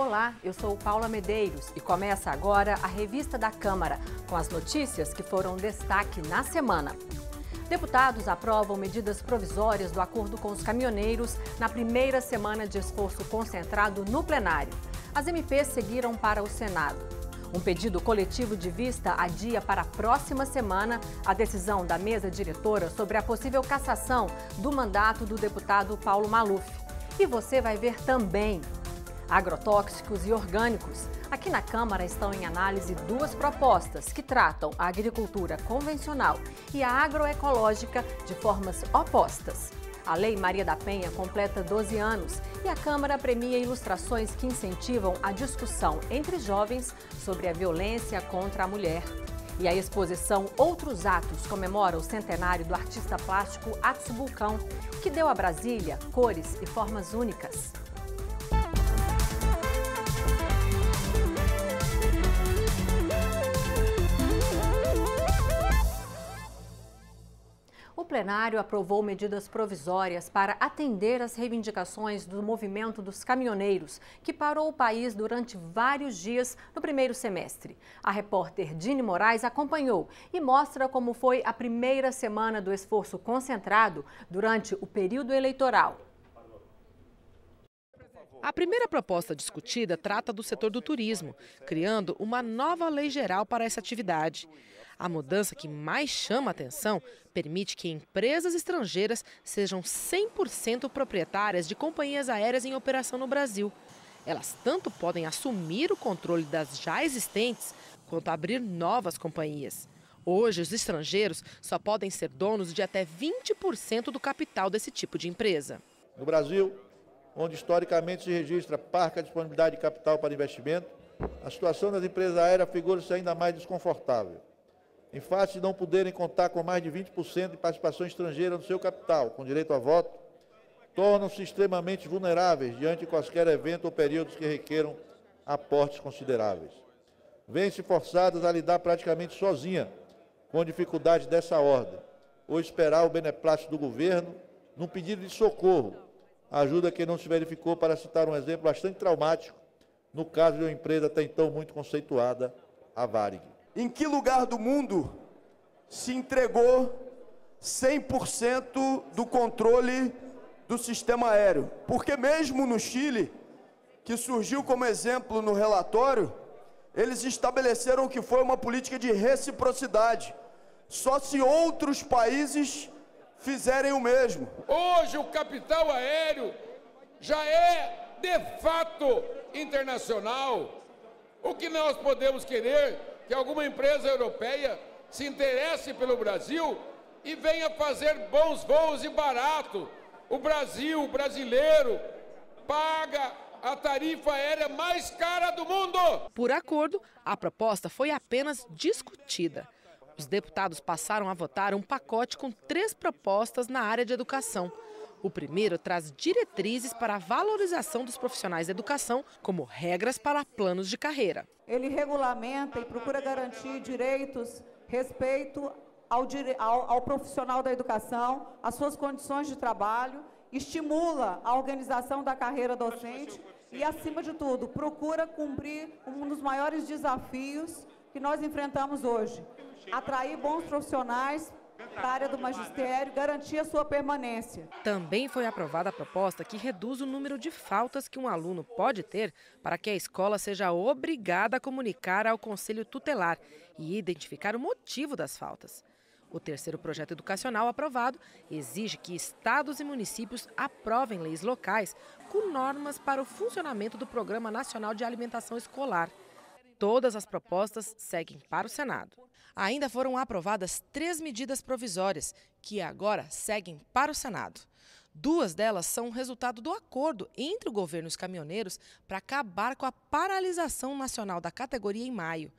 Olá, eu sou Paula Medeiros e começa agora a Revista da Câmara, com as notícias que foram destaque na semana. Deputados aprovam medidas provisórias do acordo com os caminhoneiros na primeira semana de esforço concentrado no plenário. As MPs seguiram para o Senado. Um pedido coletivo de vista adia para a próxima semana a decisão da mesa diretora sobre a possível cassação do mandato do deputado Paulo Maluf. E você vai ver também agrotóxicos e orgânicos. Aqui na Câmara estão em análise duas propostas que tratam a agricultura convencional e a agroecológica de formas opostas. A Lei Maria da Penha completa 12 anos e a Câmara premia ilustrações que incentivam a discussão entre jovens sobre a violência contra a mulher. E a exposição Outros Atos comemora o centenário do artista plástico Atsu Bulcão, que deu a Brasília cores e formas únicas. O plenário aprovou medidas provisórias para atender às reivindicações do movimento dos caminhoneiros, que parou o país durante vários dias no primeiro semestre. A repórter Dini Moraes acompanhou e mostra como foi a primeira semana do esforço concentrado durante o período eleitoral. A primeira proposta discutida trata do setor do turismo, criando uma nova lei geral para essa atividade. A mudança que mais chama a atenção permite que empresas estrangeiras sejam 100% proprietárias de companhias aéreas em operação no Brasil. Elas tanto podem assumir o controle das já existentes, quanto abrir novas companhias. Hoje, os estrangeiros só podem ser donos de até 20% do capital desse tipo de empresa. No Brasil, onde historicamente se registra parca disponibilidade de capital para investimento, a situação das empresas aéreas figura-se ainda mais desconfortável. Em face de não poderem contar com mais de 20% de participação estrangeira no seu capital, com direito a voto, tornam-se extremamente vulneráveis diante de quaisquer evento ou períodos que requeram aportes consideráveis. Vêm-se forçadas a lidar praticamente sozinha com dificuldades dessa ordem, ou esperar o beneplácito do governo num pedido de socorro, ajuda que não se verificou, para citar um exemplo bastante traumático, no caso de uma empresa até então muito conceituada, a Varig. Em que lugar do mundo se entregou 100% do controle do sistema aéreo? Porque mesmo no Chile, que surgiu como exemplo no relatório, eles estabeleceram que foi uma política de reciprocidade. Só se outros países fizerem o mesmo. Hoje o capital aéreo já é de fato internacional. O que nós podemos querer que alguma empresa europeia se interesse pelo Brasil e venha fazer bons voos e barato. O Brasil, o brasileiro, paga a tarifa aérea mais cara do mundo. Por acordo, a proposta foi apenas discutida. Os deputados passaram a votar um pacote com 3 propostas na área de educação. O primeiro traz diretrizes para a valorização dos profissionais da educação, como regras para planos de carreira. Ele regulamenta e procura garantir direitos, respeito ao profissional da educação, às suas condições de trabalho, estimula a organização da carreira docente e, acima de tudo, procura cumprir um dos maiores desafios que nós enfrentamos hoje: atrair bons profissionais para a área do magistério, garantir a sua permanência. Também foi aprovada a proposta que reduz o número de faltas que um aluno pode ter para que a escola seja obrigada a comunicar ao conselho tutelar e identificar o motivo das faltas. O terceiro projeto educacional aprovado exige que estados e municípios aprovem leis locais com normas para o funcionamento do Programa Nacional de Alimentação Escolar. Todas as propostas seguem para o Senado. Ainda foram aprovadas 3 medidas provisórias, que agora seguem para o Senado. 2 delas são resultado do acordo entre o governo e os caminhoneiros para acabar com a paralisação nacional da categoria em maio.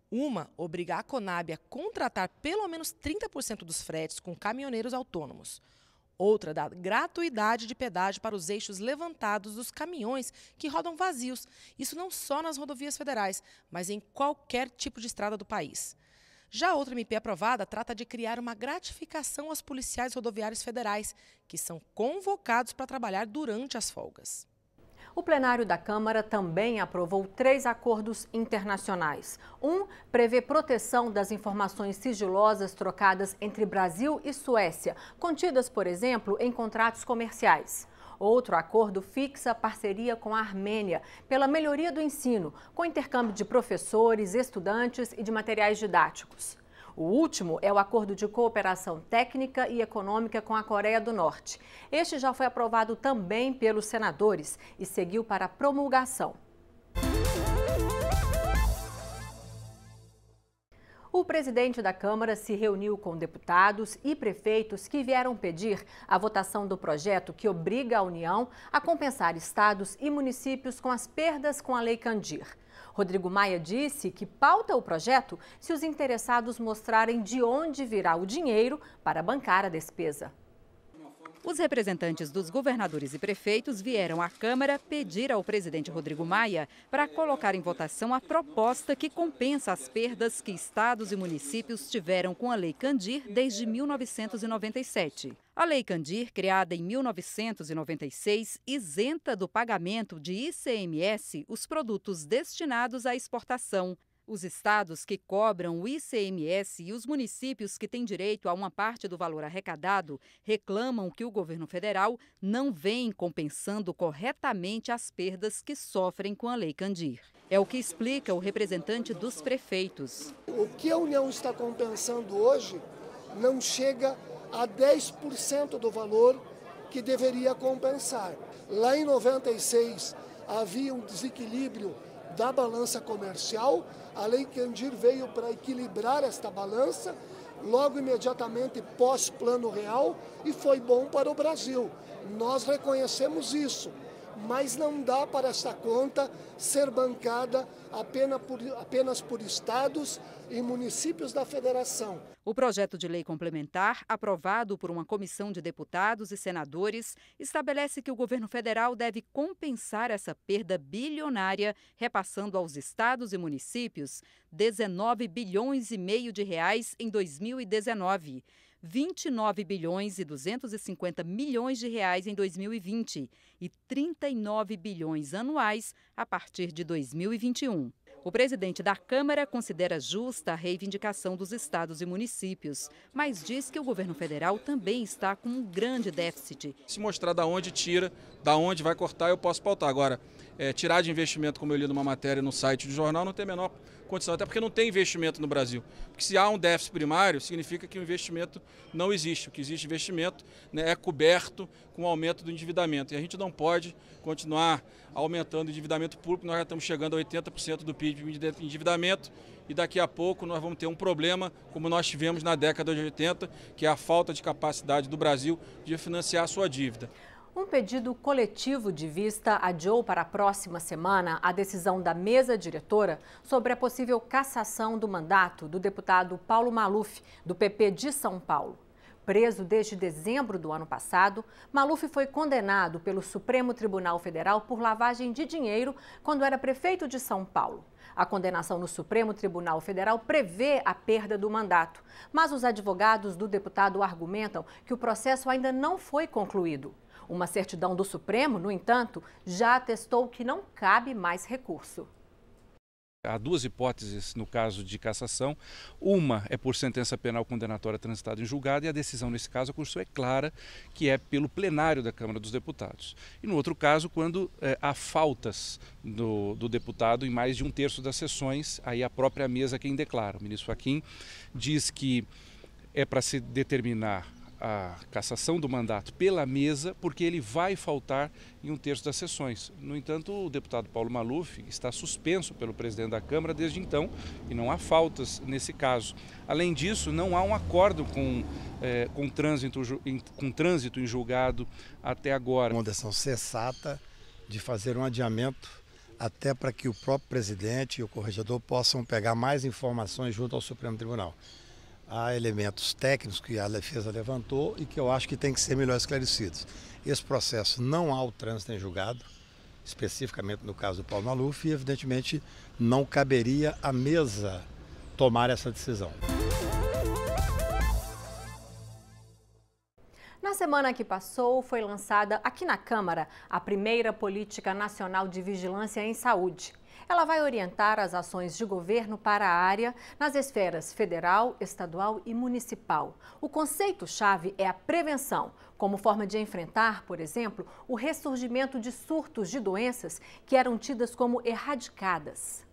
Uma obriga a Conab a contratar pelo menos 30% dos fretes com caminhoneiros autônomos. Outra dá gratuidade de pedágio para os eixos levantados dos caminhões que rodam vazios. Isso não só nas rodovias federais, mas em qualquer tipo de estrada do país. Já outra MP aprovada trata de criar uma gratificação aos policiais rodoviários federais, que são convocados para trabalhar durante as folgas. O plenário da Câmara também aprovou 3 acordos internacionais. Um prevê proteção das informações sigilosas trocadas entre Brasil e Suécia, contidas, por exemplo, em contratos comerciais. Outro acordo fixa parceria com a Armênia pela melhoria do ensino, com intercâmbio de professores, estudantes e de materiais didáticos. O último é o acordo de cooperação técnica e econômica com a Coreia do Norte. Este já foi aprovado também pelos senadores e seguiu para a promulgação. O presidente da Câmara se reuniu com deputados e prefeitos que vieram pedir a votação do projeto que obriga a União a compensar estados e municípios com as perdas com a Lei Candir. Rodrigo Maia disse que pauta o projeto se os interessados mostrarem de onde virá o dinheiro para bancar a despesa. Os representantes dos governadores e prefeitos vieram à Câmara pedir ao presidente Rodrigo Maia para colocar em votação a proposta que compensa as perdas que estados e municípios tiveram com a Lei Candir desde 1997. A Lei Candir, criada em 1996, isenta do pagamento de ICMS os produtos destinados à exportação. Os estados que cobram o ICMS e os municípios que têm direito a uma parte do valor arrecadado reclamam que o governo federal não vem compensando corretamente as perdas que sofrem com a Lei Candir. É o que explica o representante dos prefeitos. O que a União está compensando hoje não chega a 10% do valor que deveria compensar. Lá em 96 havia um desequilíbrio da balança comercial, a Lei Candir veio para equilibrar esta balança, logo imediatamente pós-Plano Real, e foi bom para o Brasil. Nós reconhecemos isso, mas não dá para essa conta ser bancada apenas por estados e municípios da federação. O projeto de lei complementar, aprovado por uma comissão de deputados e senadores, estabelece que o governo federal deve compensar essa perda bilionária, repassando aos estados e municípios 19 bilhões e meio de reais em 2019, 29 bilhões e 250 milhões de reais em 2020 e 39 bilhões anuais a partir de 2021. O presidente da Câmara considera justa a reivindicação dos estados e municípios, mas diz que o governo federal também está com um grande déficit. Se mostrar da onde tira, da onde vai cortar, eu posso pautar. Agora, tirar de investimento, como eu li numa matéria no site do jornal, não tem a menor condição, até porque não tem investimento no Brasil. Porque se há um déficit primário, significa que o investimento não existe. O que existe investimento, né, é coberto com o aumento do endividamento. E a gente não pode continuar aumentando o endividamento público, nós já estamos chegando a 80% do PIB de endividamento e daqui a pouco nós vamos ter um problema como nós tivemos na década de 80, que é a falta de capacidade do Brasil de financiar a sua dívida. Um pedido coletivo de vista adiou para a próxima semana a decisão da mesa diretora sobre a possível cassação do mandato do deputado Paulo Maluf, do PP de São Paulo. Preso desde dezembro do ano passado, Maluf foi condenado pelo Supremo Tribunal Federal por lavagem de dinheiro quando era prefeito de São Paulo. A condenação no Supremo Tribunal Federal prevê a perda do mandato, mas os advogados do deputado argumentam que o processo ainda não foi concluído. Uma certidão do Supremo, no entanto, já atestou que não cabe mais recurso. Há duas hipóteses no caso de cassação. Uma é por sentença penal condenatória transitada em julgado e a decisão nesse caso, a Constituição é clara, que é pelo plenário da Câmara dos Deputados. E no outro caso, quando há faltas do deputado em mais de 1/3 das sessões, aí a própria mesa quem declara. O ministro Fachin diz que é para se determinar a cassação do mandato pela mesa, porque ele vai faltar em 1/3 das sessões. No entanto, o deputado Paulo Maluf está suspenso pelo presidente da Câmara desde então e não há faltas nesse caso. Além disso, não há um acordo com trânsito em julgado até agora. Uma decisão sensata de fazer um adiamento até para que o próprio presidente e o corregedor possam pegar mais informações junto ao Supremo Tribunal. Há elementos técnicos que a defesa levantou e que eu acho que tem que ser melhor esclarecidos. Esse processo não há o trânsito em julgado, especificamente no caso do Paulo Maluf, e evidentemente não caberia à mesa tomar essa decisão. Na semana que passou, foi lançada aqui na Câmara a primeira Política Nacional de Vigilância em Saúde. Ela vai orientar as ações de governo para a área nas esferas federal, estadual e municipal. O conceito-chave é a prevenção, como forma de enfrentar, por exemplo, o ressurgimento de surtos de doenças que eram tidas como erradicadas.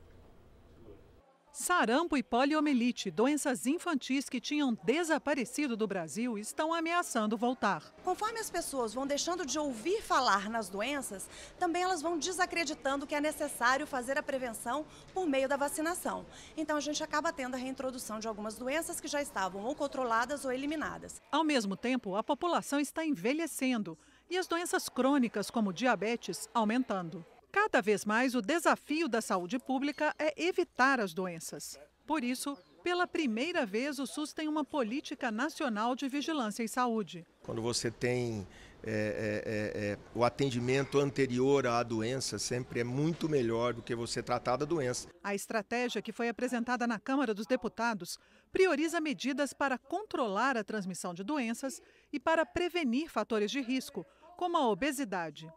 Sarampo e poliomielite, doenças infantis que tinham desaparecido do Brasil, estão ameaçando voltar. Conforme as pessoas vão deixando de ouvir falar nas doenças, também elas vão desacreditando que é necessário fazer a prevenção por meio da vacinação. Então a gente acaba tendo a reintrodução de algumas doenças que já estavam ou controladas ou eliminadas. Ao mesmo tempo, a população está envelhecendo e as doenças crônicas, como diabetes, aumentando. Cada vez mais, o desafio da saúde pública é evitar as doenças. Por isso, pela primeira vez, o SUS tem uma política nacional de vigilância em saúde. Quando você tem o atendimento anterior à doença, sempre é muito melhor do que você tratar da doença. A estratégia que foi apresentada na Câmara dos Deputados prioriza medidas para controlar a transmissão de doenças e para prevenir fatores de risco, como a obesidade.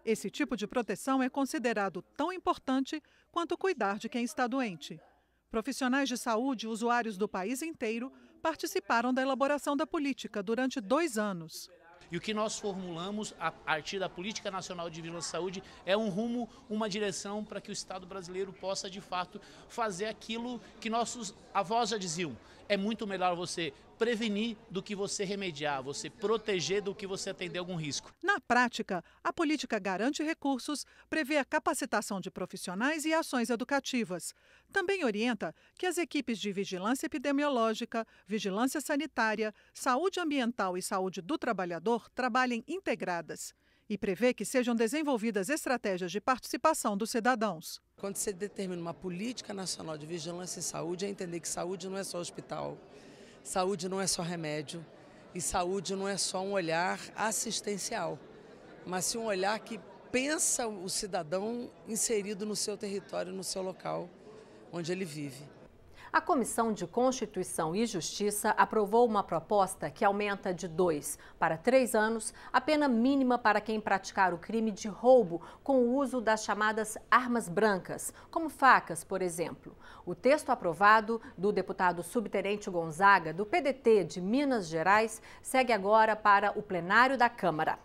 Esse tipo de proteção é considerado tão importante quanto cuidar de quem está doente. Profissionais de saúde e usuários do país inteiro participaram da elaboração da política durante 2 anos. E o que nós formulamos a partir da Política Nacional de Vigilância e Saúde é um rumo, uma direção para que o Estado brasileiro possa, de fato, fazer aquilo que nossos avós já diziam. É muito melhor você prevenir do que você remediar, você proteger do que você atender algum risco. Na prática, a política garante recursos, prevê a capacitação de profissionais e ações educativas. Também orienta que as equipes de vigilância epidemiológica, vigilância sanitária, saúde ambiental e saúde do trabalhador trabalhem integradas. E prevê que sejam desenvolvidas estratégias de participação dos cidadãos. Quando você determina uma política nacional de vigilância em saúde, é entender que saúde não é só hospital, saúde não é só remédio e saúde não é só um olhar assistencial, mas sim um olhar que pensa o cidadão inserido no seu território, no seu local onde ele vive. A Comissão de Constituição e Justiça aprovou uma proposta que aumenta de 2 para 3 anos a pena mínima para quem praticar o crime de roubo com o uso das chamadas armas brancas, como facas, por exemplo. O texto aprovado do deputado subtenente Gonzaga, do PDT de Minas Gerais, segue agora para o plenário da Câmara.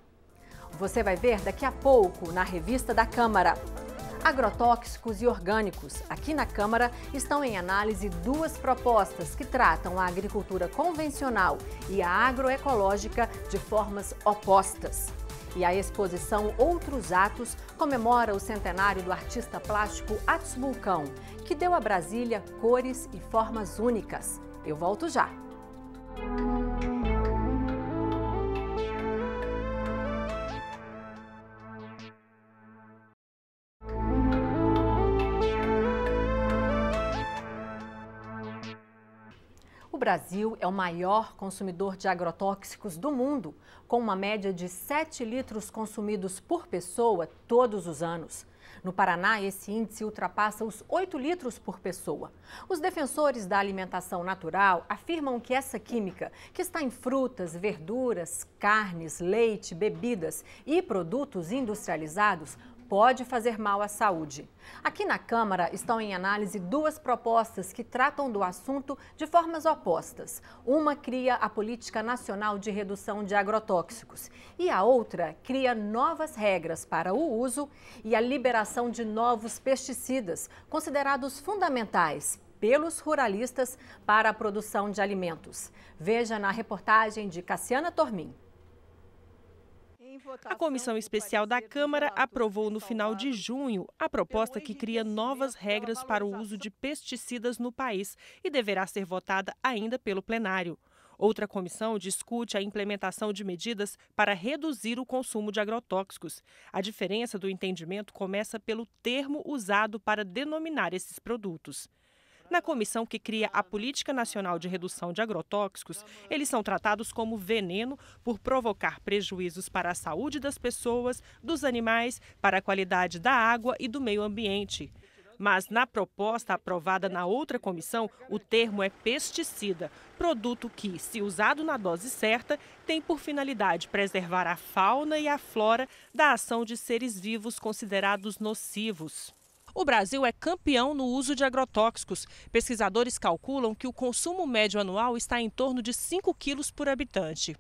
Você vai ver daqui a pouco na revista da Câmara. Agrotóxicos e orgânicos. Aqui na Câmara estão em análise 2 propostas que tratam a agricultura convencional e a agroecológica de formas opostas. E a exposição Outros Atos comemora o centenário do artista plástico Atos Bulcão, que deu a Brasília cores e formas únicas. Eu volto já. O Brasil é o maior consumidor de agrotóxicos do mundo, com uma média de 7 litros consumidos por pessoa todos os anos. No Paraná, esse índice ultrapassa os 8 litros por pessoa. Os defensores da alimentação natural afirmam que essa química, que está em frutas, verduras, carnes, leite, bebidas e produtos industrializados, pode fazer mal à saúde. Aqui na Câmara estão em análise 2 propostas que tratam do assunto de formas opostas. Uma cria a Política Nacional de Redução de Agrotóxicos e a outra cria novas regras para o uso e a liberação de novos pesticidas, considerados fundamentais pelos ruralistas para a produção de alimentos. Veja na reportagem de Cassiana Tormin. A Comissão Especial da Câmara aprovou no final de junho a proposta que cria novas regras para o uso de pesticidas no país e deverá ser votada ainda pelo plenário. Outra comissão discute a implementação de medidas para reduzir o consumo de agrotóxicos. A diferença do entendimento começa pelo termo usado para denominar esses produtos. Na comissão que cria a Política Nacional de Redução de Agrotóxicos, eles são tratados como veneno por provocar prejuízos para a saúde das pessoas, dos animais, para a qualidade da água e do meio ambiente. Mas na proposta aprovada na outra comissão, o termo é pesticida, produto que, se usado na dose certa, tem por finalidade preservar a fauna e a flora da ação de seres vivos considerados nocivos. O Brasil é campeão no uso de agrotóxicos. Pesquisadores calculam que o consumo médio anual está em torno de 5 quilos por habitante.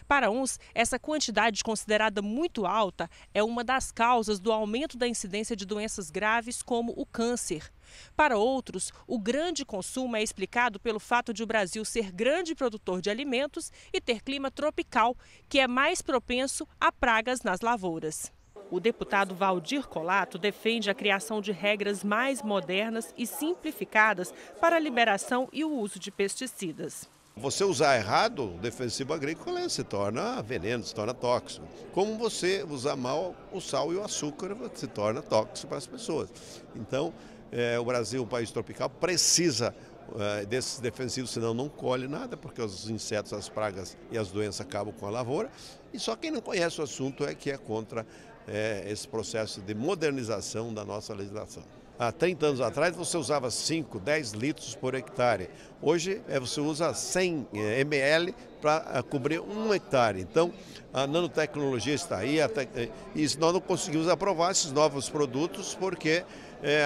Para uns, essa quantidade considerada muito alta é uma das causas do aumento da incidência de doenças graves como o câncer. Para outros, o grande consumo é explicado pelo fato de o Brasil ser grande produtor de alimentos e ter clima tropical, que é mais propenso a pragas nas lavouras. O deputado Valdir Colato defende a criação de regras mais modernas e simplificadas para a liberação e o uso de pesticidas. Você usar errado o defensivo agrícola se torna veneno, se torna tóxico. Como você usar mal o sal e o açúcar se torna tóxico para as pessoas. Então, o Brasil, um país tropical, precisa desses defensivos, senão não colhe nada, porque os insetos, as pragas e as doenças acabam com a lavoura. E só quem não conhece o assunto é que é contra esse processo de modernização da nossa legislação. Há 30 anos atrás você usava 5, 10 litros por hectare. Hoje você usa 100 ml para cobrir 1 hectare. Então a nanotecnologia está aí e nós não conseguimos aprovar esses novos produtos porque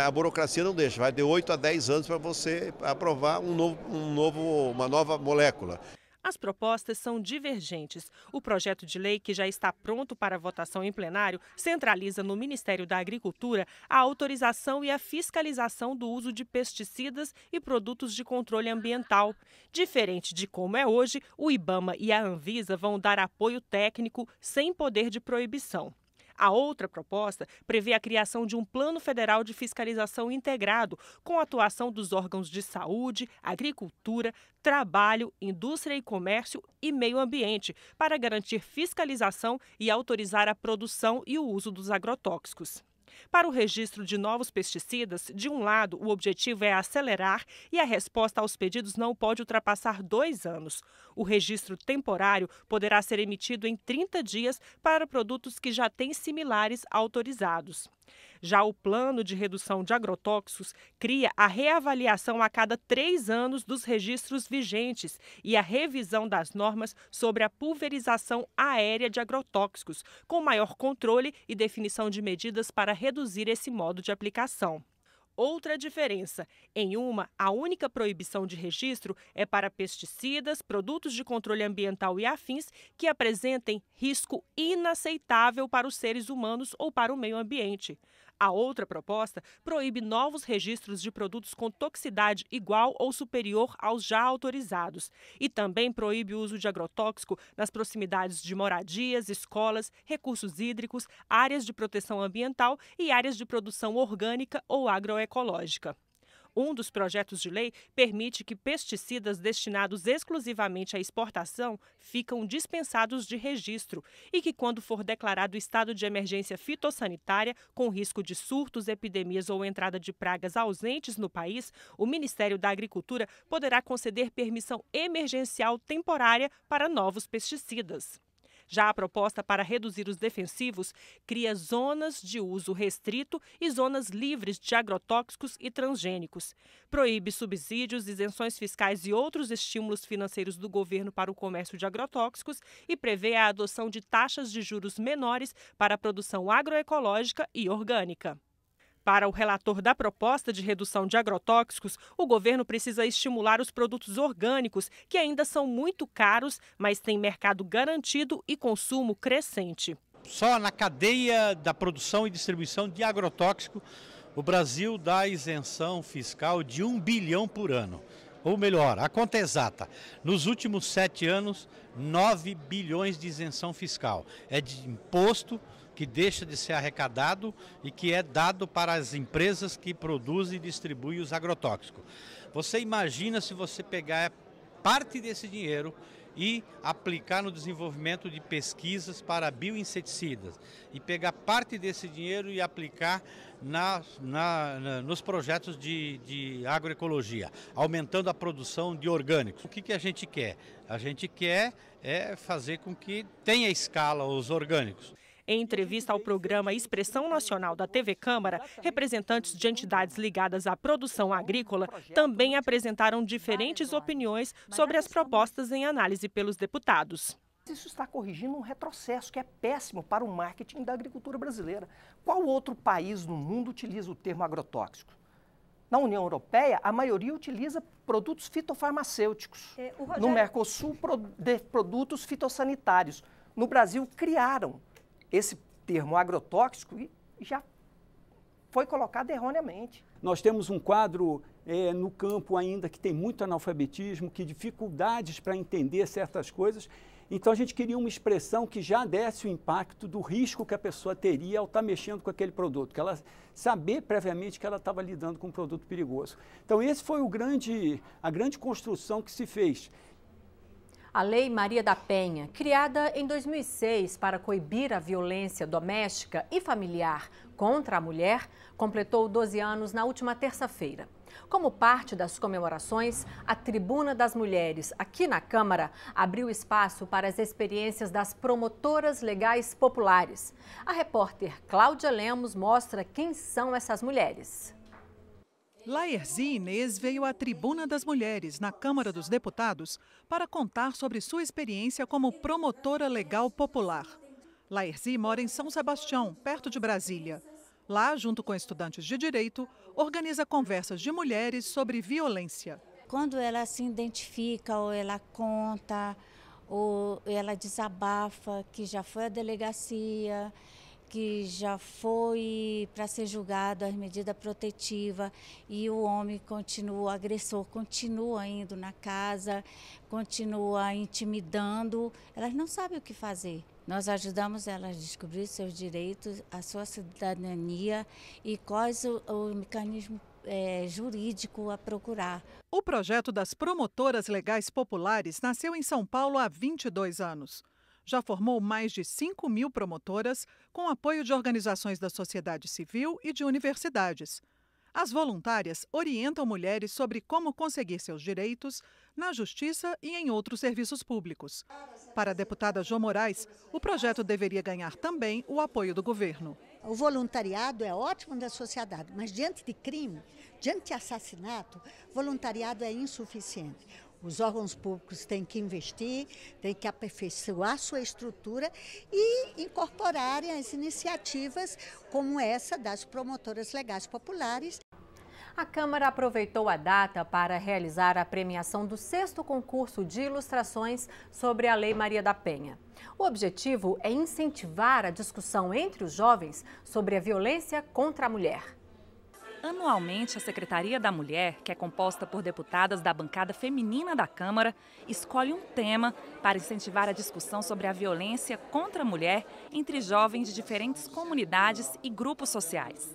a burocracia não deixa. Vai de 8 a 10 anos para você aprovar uma nova molécula. As propostas são divergentes. O projeto de lei, que já está pronto para votação em plenário, centraliza no Ministério da Agricultura a autorização e a fiscalização do uso de pesticidas e produtos de controle ambiental. Diferente de como é hoje, o IBAMA e a Anvisa vão dar apoio técnico sem poder de proibição. A outra proposta prevê a criação de um plano federal de fiscalização integrado, com a atuação dos órgãos de saúde, agricultura, trabalho, indústria e comércio e meio ambiente, para garantir fiscalização e autorizar a produção e o uso dos agrotóxicos. Para o registro de novos pesticidas, de um lado, o objetivo é acelerar e a resposta aos pedidos não pode ultrapassar 2 anos. O registro temporário poderá ser emitido em 30 dias para produtos que já têm similares autorizados. Já o plano de redução de agrotóxicos cria a reavaliação a cada 3 anos dos registros vigentes e a revisão das normas sobre a pulverização aérea de agrotóxicos, com maior controle e definição de medidas para reduzir esse modo de aplicação. Outra diferença: em uma, a única proibição de registro é para pesticidas, produtos de controle ambiental e afins que apresentem risco inaceitável para os seres humanos ou para o meio ambiente. A outra proposta proíbe novos registros de produtos com toxicidade igual ou superior aos já autorizados e também proíbe o uso de agrotóxico nas proximidades de moradias, escolas, recursos hídricos, áreas de proteção ambiental e áreas de produção orgânica ou agroecológica. Um dos projetos de lei permite que pesticidas destinados exclusivamente à exportação ficam dispensados de registro e que, quando for declarado estado de emergência fitossanitária, com risco de surtos, epidemias ou entrada de pragas ausentes no país, o Ministério da Agricultura poderá conceder permissão emergencial temporária para novos pesticidas. Já a proposta para reduzir os defensivos cria zonas de uso restrito e zonas livres de agrotóxicos e transgênicos. Proíbe subsídios, isenções fiscais e outros estímulos financeiros do governo para o comércio de agrotóxicos e prevê a adoção de taxas de juros menores para a produção agroecológica e orgânica. Para o relator da proposta de redução de agrotóxicos, o governo precisa estimular os produtos orgânicos, que ainda são muito caros, mas têm mercado garantido e consumo crescente. Só na cadeia da produção e distribuição de agrotóxico, o Brasil dá isenção fiscal de 1 bilhão por ano. Ou melhor, a conta exata, nos últimos 7 anos, 9 bilhões de isenção fiscal. É de imposto que deixa de ser arrecadado e que é dado para as empresas que produzem e distribuem os agrotóxicos. Você imagina se você pegar parte desse dinheiro e aplicar no desenvolvimento de pesquisas para bioinseticidas e pegar parte desse dinheiro e aplicar nos projetos de agroecologia, aumentando a produção de orgânicos. O que a gente quer? A gente quer fazer com que tenha escala os orgânicos. Em entrevista ao programa Expressão Nacional da TV Câmara, representantes de entidades ligadas à produção agrícola também apresentaram diferentes opiniões sobre as propostas em análise pelos deputados. Isso está corrigindo um retrocesso que é péssimo para o marketing da agricultura brasileira. Qual outro país no mundo utiliza o termo agrotóxico? Na União Europeia, a maioria utiliza produtos fitofarmacêuticos. No Mercosul, produtos fitossanitários. No Brasil, criaram esse termo agrotóxico e já foi colocado erroneamente. Nós temos um quadro no campo ainda que tem muito analfabetismo, que dificuldades para entender certas coisas. Então a gente queria uma expressão que já desse o impacto do risco que a pessoa teria ao estar mexendo com aquele produto, que ela saber previamente que ela estava lidando com um produto perigoso. Então esse foi a grande construção que se fez. A Lei Maria da Penha, criada em 2006 para coibir a violência doméstica e familiar contra a mulher, completou 12 anos na última terça-feira. Como parte das comemorações, a Tribuna das Mulheres, aqui na Câmara, abriu espaço para as experiências das promotoras legais populares. A repórter Cláudia Lemos mostra quem são essas mulheres. Laerzi Inês veio à Tribuna das Mulheres, na Câmara dos Deputados, para contar sobre sua experiência como promotora legal popular. Laerzi mora em São Sebastião, perto de Brasília. Lá, junto com estudantes de direito, organiza conversas de mulheres sobre violência. Quando ela se identifica, ou ela conta, ou ela desabafa que já foi à delegacia, que já foi para ser julgado as medidas protetivas e o homem continua, o agressor continua indo na casa, continua intimidando, elas não sabem o que fazer. Nós ajudamos elas a descobrir seus direitos, a sua cidadania e quais o mecanismo jurídico a procurar. O projeto das promotoras legais populares nasceu em São Paulo há 22 anos. Já formou mais de 5.000 promotoras, com apoio de organizações da sociedade civil e de universidades. As voluntárias orientam mulheres sobre como conseguir seus direitos na justiça e em outros serviços públicos. Para a deputada Jo Moraes, o projeto deveria ganhar também o apoio do governo. O voluntariado é ótimo da sociedade, mas diante de crime, diante de assassinato, voluntariado é insuficiente. Os órgãos públicos têm que investir, têm que aperfeiçoar sua estrutura e incorporarem as iniciativas como essa das promotoras legais populares. A Câmara aproveitou a data para realizar a premiação do 6º concurso de ilustrações sobre a Lei Maria da Penha. O objetivo é incentivar a discussão entre os jovens sobre a violência contra a mulher. Anualmente, a Secretaria da Mulher, que é composta por deputadas da bancada feminina da Câmara, escolhe um tema para incentivar a discussão sobre a violência contra a mulher entre jovens de diferentes comunidades e grupos sociais.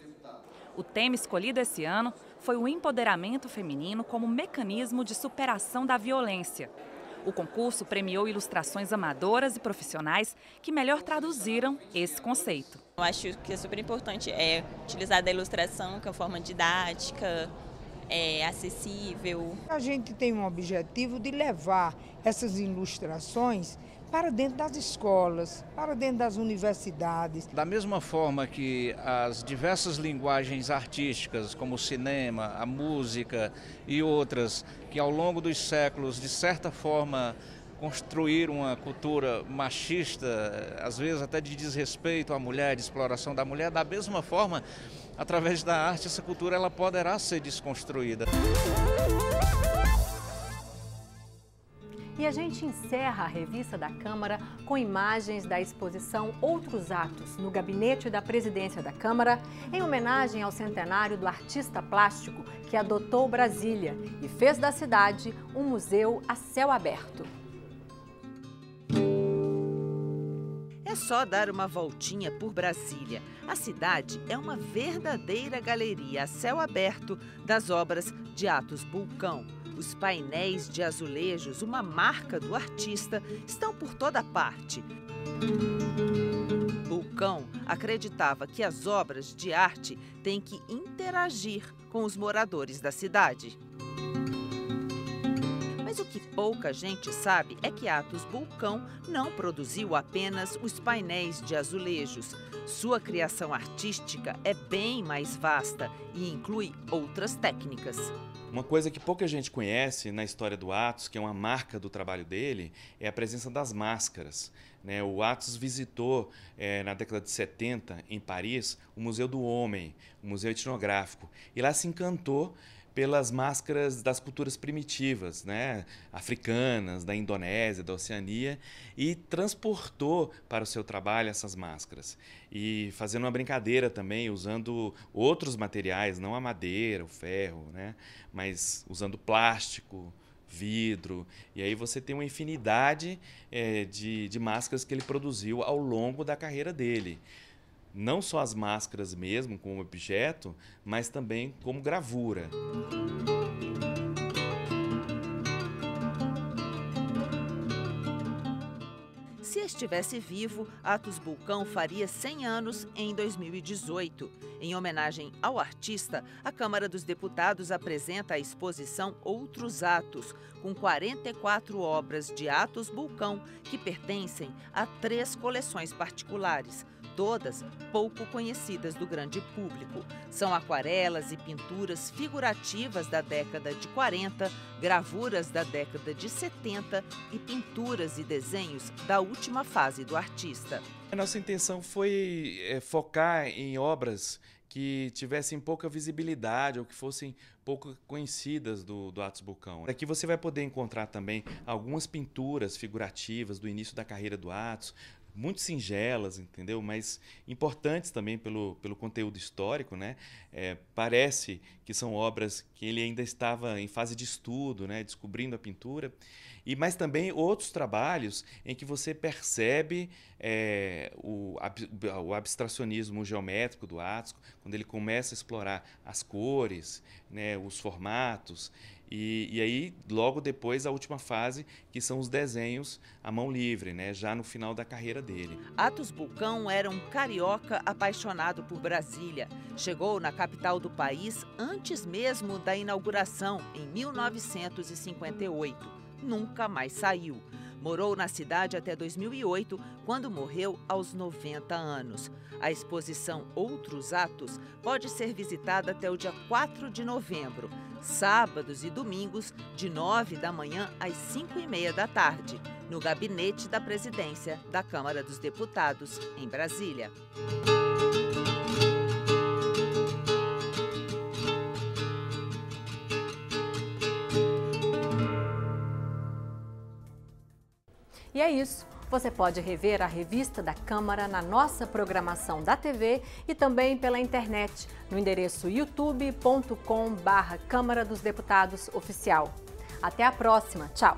O tema escolhido esse ano foi o empoderamento feminino como mecanismo de superação da violência. O concurso premiou ilustrações amadoras e profissionais que melhor traduziram esse conceito. Eu acho que é super importante utilizar da ilustração que é uma forma didática, acessível. A gente tem um objetivo de levar essas ilustrações para dentro das escolas, para dentro das universidades. Da mesma forma que as diversas linguagens artísticas, como o cinema, a música e outras, que ao longo dos séculos, de certa forma, construíram uma cultura machista, às vezes até de desrespeito à mulher, de exploração da mulher, da mesma forma, através da arte, essa cultura ela poderá ser desconstruída. E a gente encerra a revista da Câmara com imagens da exposição Outros Atos, no gabinete da presidência da Câmara, em homenagem ao centenário do artista plástico que adotou Brasília e fez da cidade um museu a céu aberto. É só dar uma voltinha por Brasília. A cidade é uma verdadeira galeria a céu aberto das obras de Atos Bulcão. Os painéis de azulejos, uma marca do artista, estão por toda parte. Bulcão acreditava que as obras de arte têm que interagir com os moradores da cidade. Mas o que pouca gente sabe é que Atos Bulcão não produziu apenas os painéis de azulejos. Sua criação artística é bem mais vasta e inclui outras técnicas. Uma coisa que pouca gente conhece na história do Atos, que é uma marca do trabalho dele, é a presença das máscaras. O Atos visitou, na década de 70, em Paris, o Museu do Homem, o Museu Etnográfico, e lá se encantou pelas máscaras das culturas primitivas, africanas, da Indonésia, da Oceania, e transportou para o seu trabalho essas máscaras. E fazendo uma brincadeira também, usando outros materiais, não a madeira, o ferro, mas usando plástico, vidro, e aí você tem uma infinidade de máscaras que ele produziu ao longo da carreira dele. Não só as máscaras mesmo, como objeto, mas também como gravura. Se estivesse vivo, Atos Bulcão faria 100 anos em 2018. Em homenagem ao artista, a Câmara dos Deputados apresenta a exposição Outros Atos, com 44 obras de Atos Bulcão que pertencem a 3 coleções particulares, todas pouco conhecidas do grande público. São aquarelas e pinturas figurativas da década de 40, gravuras da década de 70 e pinturas e desenhos da última fase do artista. A nossa intenção foi focar em obras que tivessem pouca visibilidade ou que fossem pouco conhecidas do Atos Bulcão. Aqui você vai poder encontrar também algumas pinturas figurativas do início da carreira do Atos, muito singelas, entendeu? Mas importantes também pelo conteúdo histórico, parece que são obras que ele ainda estava em fase de estudo, descobrindo a pintura, mas também outros trabalhos em que você percebe o abstracionismo geométrico do Atos, quando ele começa a explorar as cores, os formatos. E aí, logo depois, a última fase, que são os desenhos à mão livre, já no final da carreira dele. Atos Bulcão era um carioca apaixonado por Brasília. Chegou na capital do país antes mesmo da inauguração, em 1958. Nunca mais saiu. Morou na cidade até 2008, quando morreu aos 90 anos. A exposição Outros Atos pode ser visitada até o dia 4 de novembro, sábados e domingos, de 9 da manhã às 5h30 da tarde, no gabinete da presidência da Câmara dos Deputados, em Brasília. E é isso. Você pode rever a revista da Câmara na nossa programação da TV e também pela internet, no endereço youtube.com/Câmara dos Deputados Oficial. Até a próxima. Tchau!